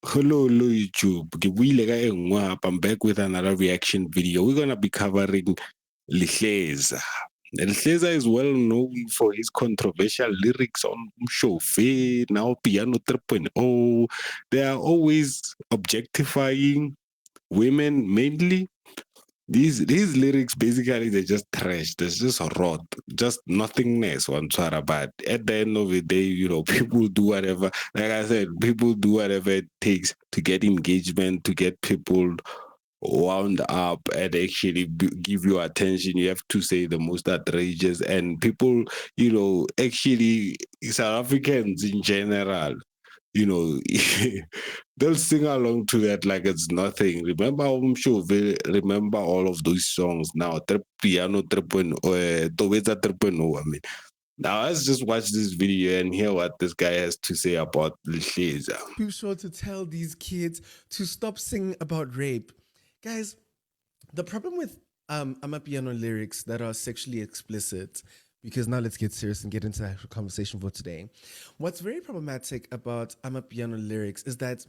Hello, YouTube. I'm back with another reaction video. We're gonna be covering Lihleza. Lihleza is well known for his controversial lyrics on Shofe, now Piano 3.0. They are always objectifying women mainly. These lyrics basically they're just trash. There's just rot, just nothingness one Tara. But at the end of the day, people do whatever. Like I said, people do whatever it takes to get engagement, to get people wound up and actually give you attention. You have to say the most outrageous, and people, actually South Africans in general, you know, they'll sing along to that like it's nothing. Remember, I'm sure they remember all of those songs now. Piano 3.0, Tobetsa 3.0. I mean, now let's just watch this video and hear what this guy has to say about Lihleza. Too sure to tell these kids to stop singing about rape. Guys, the problem with Amapiano lyrics that are sexually explicit, because now let's get serious and get into the actual conversation for today. What's very problematic about Amapiano lyrics is that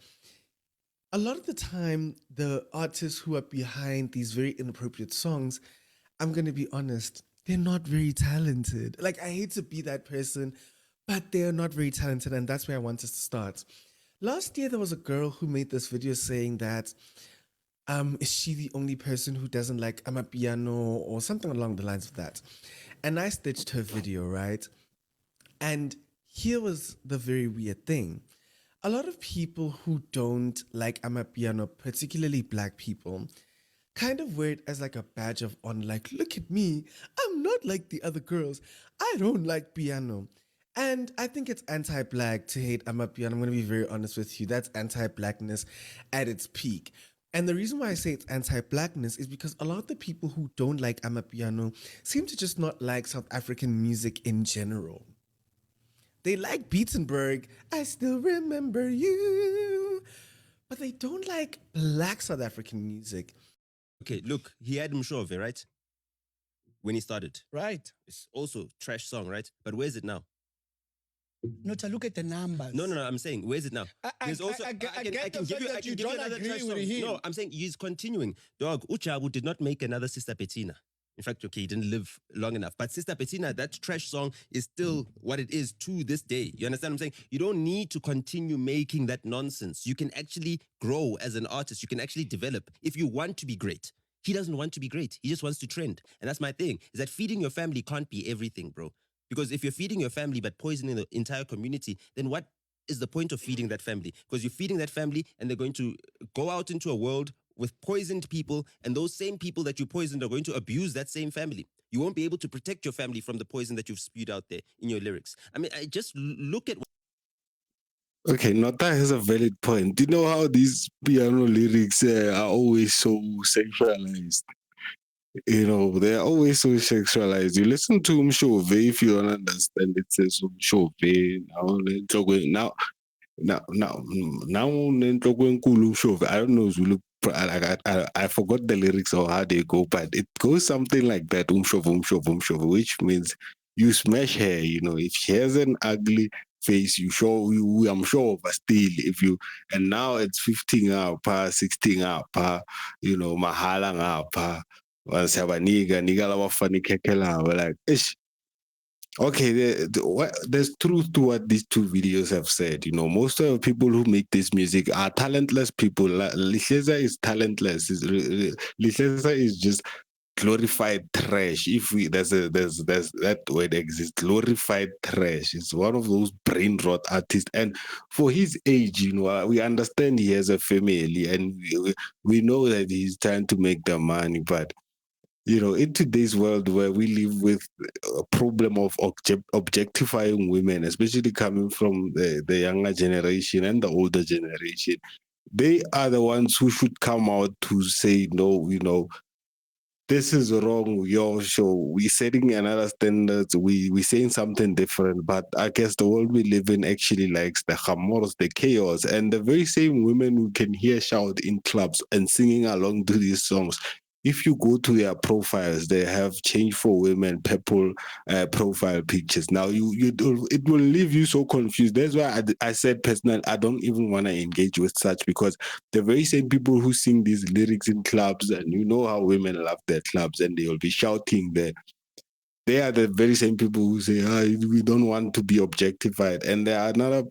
a lot of the time, the artists who are behind these very inappropriate songs, I'm going to be honest, they're not very talented. Like, I hate to be that person, but they're not very talented, and that's where I want us to start. Last year, there was a girl who made this video saying that is she the only person who doesn't like Amapiano or something along the lines of that? And I stitched her video, right? And here was the very weird thing. A lot of people who don't like Amapiano, particularly black people, kind of wear it as like a badge of honor. Like, look at me, I'm not like the other girls. I don't like piano. And I think it's anti-black to hate Amapiano. I'm going to be very honest with you. That's anti-blackness at its peak. And the reason why I say it's anti-blackness is because a lot of the people who don't like Amapiano seem to just not like South African music in general. They like Beatenberg, I still remember you, but they don't like black South African music. Okay, look, he had Mshove, right? When he started. Right. It's also trash song, right? But where's it now? No, to look at the numbers. No, I'm saying, where's it now? I get the fact that you don't agree with him. No, I'm saying he's continuing. Dog, Uchabu did not make another Sister Bettina. In fact, okay, he didn't live long enough. But Sister Bettina, that trash song is still what it is to this day. You understand what I'm saying? You don't need to continue making that nonsense. You can actually grow as an artist. You can actually develop if you want to be great. He doesn't want to be great. He just wants to trend. And that's my thing, is that feeding your family can't be everything, bro. Because if you're feeding your family but poisoning the entire community, then what is the point of feeding that family? Because you're feeding that family and they're going to go out into a world with poisoned people, and those same people that you poisoned are going to abuse that same family. You won't be able to protect your family from the poison that you've spewed out there in your lyrics. I mean, I just look at... Okay, Nota has a valid point. Do you know how these piano lyrics are always so sexualized? They're always so sexualized. You listen to Mshove if you don't understand it says Mshove. Now Mshove. I don't know Zulu. I forgot the lyrics or how they go, but it goes something like that. Umshove, which means you smash her. If she has an ugly face, I'm sure of still if you, and now it's 15 up, 16 up, mahala up, nigga lava funny kekela, like ish. Okay, there's truth to what these two videos have said. Most of the people who make this music are talentless people. Lihleza is talentless. Lihleza is just glorified trash. If there's that word exists, glorified trash. It's one of those brain rot artists, and for his age, we understand he has a family, and we know that he's trying to make the money, but in today's world where we live with a problem of objectifying women, especially coming from the younger generation and the older generation, they are the ones who should come out to say, no, this is wrong, your show. We're setting another standards. We're saying something different, but I guess the world we live in actually likes the chamors, the chaos, and the very same women who can hear shout in clubs and singing along to these songs if you go to their profiles, they have change for women purple profile pictures. Now it will leave you so confused. That's why I said personally, I don't even want to engage with such, because the very same people who sing these lyrics in clubs, and you know how women love their clubs, and they will be shouting there. They are the very same people who say, we don't want to be objectified. And there are another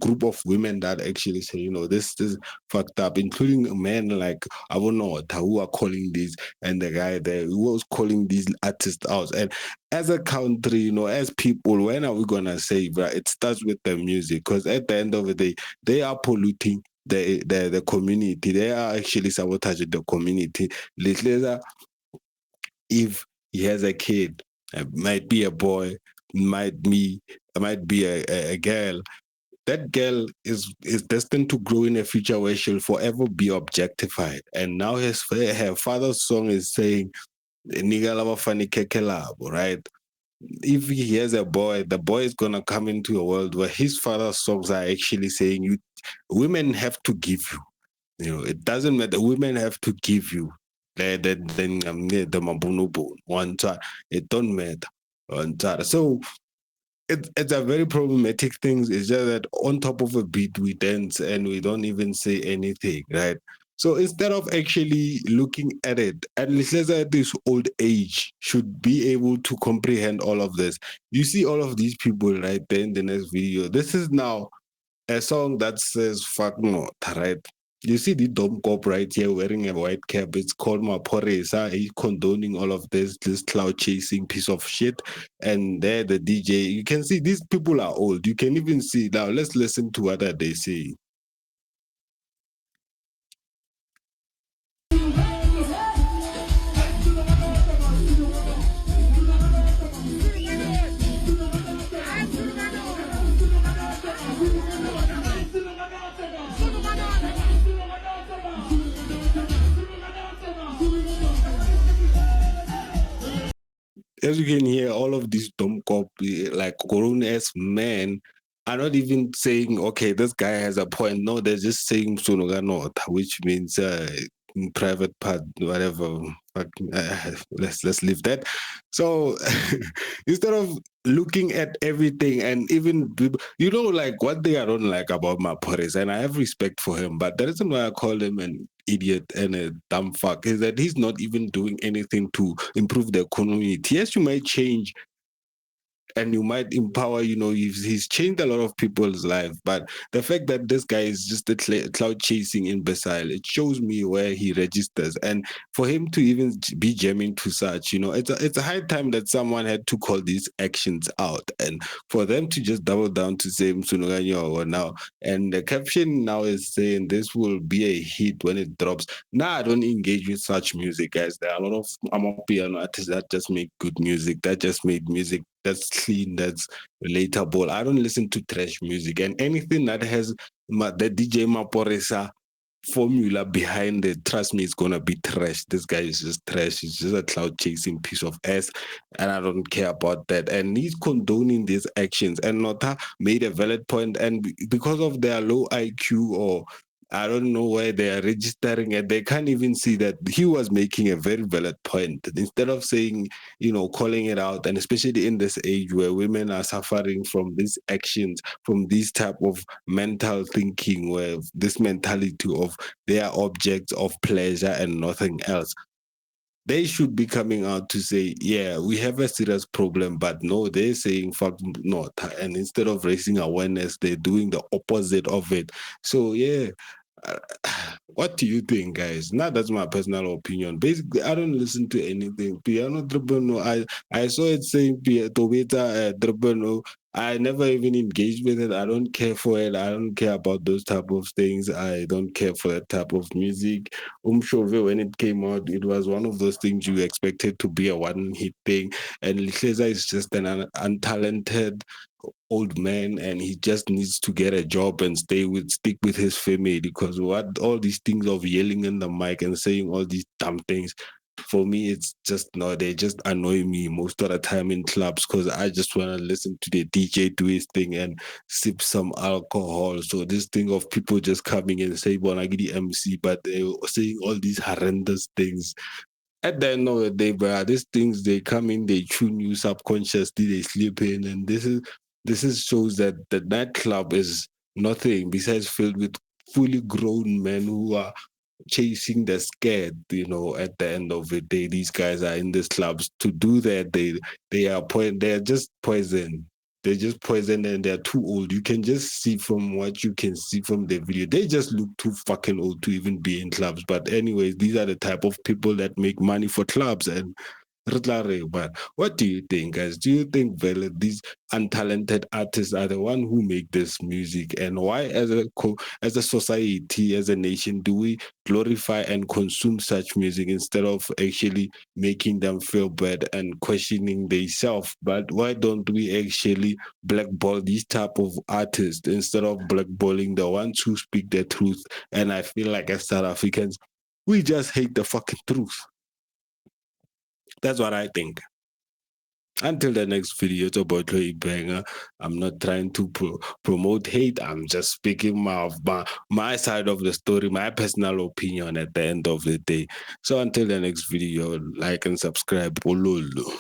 group of women that actually say, this is fucked up, including men like Avonota, who are calling these, and the guy there who was calling these artists out. And as a country, as people, when are we going to say, bro, it starts with the music? Because at the end of the day, they are polluting the community. They are actually sabotaging the community. Later, if he has a kid, it might be a boy, might be a girl. That girl is destined to grow in a future where she'll forever be objectified. And now her father's song is saying, "Nigga lava fani kekelabo," right? If he has a boy, the boy is gonna come into a world where his father's songs are actually saying, "You, women have to give you." It doesn't matter. Women have to give you. The mabunubu one time. It don't matter. One time. So it's a very problematic thing. It's just that on top of a beat we dance and we don't even say anything, right? So instead of actually looking at it, at least at this old age should be able to comprehend all of this. You see all of these people right there in the next video. This is now a song that says fuck no, right? You see the dumb cop right here wearing a white cap. It's called Maporesa. He's condoning all of this cloud chasing piece of shit. And there, the DJ, you can see these people are old. You can even see now. Let's listen to what are they saying. As you can hear, all of these dumb cop, like grown ass men, are not even saying, okay, this guy has a point. No, they're just saying Sunoganot, which means private part, whatever. Let's leave that. So instead of looking at everything, and even like what they are don't like about Maporis, and I have respect for him, but the reason why I call him an idiot and a dumb fuck is that he's not even doing anything to improve the economy. Yes, you might change and you might empower, he's changed a lot of people's lives. But the fact that this guy is just a cloud chasing imbecile, it shows me where he registers. And for him to even be jamming to such, it's a high time that someone had to call these actions out. And for them to just double down to say Msunuganyo now, and the caption now is saying this will be a hit when it drops. Now I don't engage with such music, guys. There are a lot of piano artists that just make good music, that just made music that's clean, that's relatable. I don't listen to trash music, and anything that has the DJ Maporesa formula behind it, trust me, it's gonna be trash. This guy is just trash. He's just a cloud chasing piece of ass, and I don't care about that. And he's condoning these actions. And Nota made a valid point, and because of their low IQ, or I don't know where they are registering it, they can't even see that he was making a very valid point. Instead of saying, calling it out, and especially in this age where women are suffering from these actions, from this type of mental thinking, where this mentality of they are objects of pleasure and nothing else. They should be coming out to say, yeah, we have a serious problem, but no, they're saying fuck not. And instead of raising awareness, they're doing the opposite of it. So yeah, uh, what do you think, guys? Now that's my personal opinion. Basically, I don't listen to anything. Piano Dribano, I saw it saying Tobita Dribano. I never even engaged with it. I don't care for it. I don't care about those type of things. I don't care for that type of music. Umshove, when it came out, it was one of those things you expected to be a one-hit thing. And Licheza is just an untalented old man, and he just needs to get a job and stick with his family, because what all these things of yelling in the mic and saying all these dumb things, For me, it's just no, they just annoy me most of the time in clubs because I just want to listen to the DJ do his thing and sip some alcohol. So this thing of people just coming and say, "Well, I get the MC," but they were saying all these horrendous things. At the end of the day, bro, these things they come in, they tune you subconsciously, they slip in, and this is shows that the nightclub is nothing besides filled with fully grown men who are chasing the scared. At the end of the day, these guys are in these clubs to do that. They're just poison. They're just poison and they're too old. You can just see from what you can see from the video. They just look too fucking old to even be in clubs. But anyways, these are the type of people that make money for clubs and but what do you think, guys? Do you think these untalented artists are the one who make this music, and why, as a society, as a nation, do we glorify and consume such music instead of actually making them feel bad and questioning themselves? But why don't we actually blackball these type of artists instead of blackballing the ones who speak the truth? And I feel like as South Africans, we just hate the fucking truth. That's what I think. Until the next video, it's about Chloe Banger. I'm not trying to promote hate. I'm just speaking my side of the story, my personal opinion at the end of the day. So until the next video, like and subscribe. Ololo.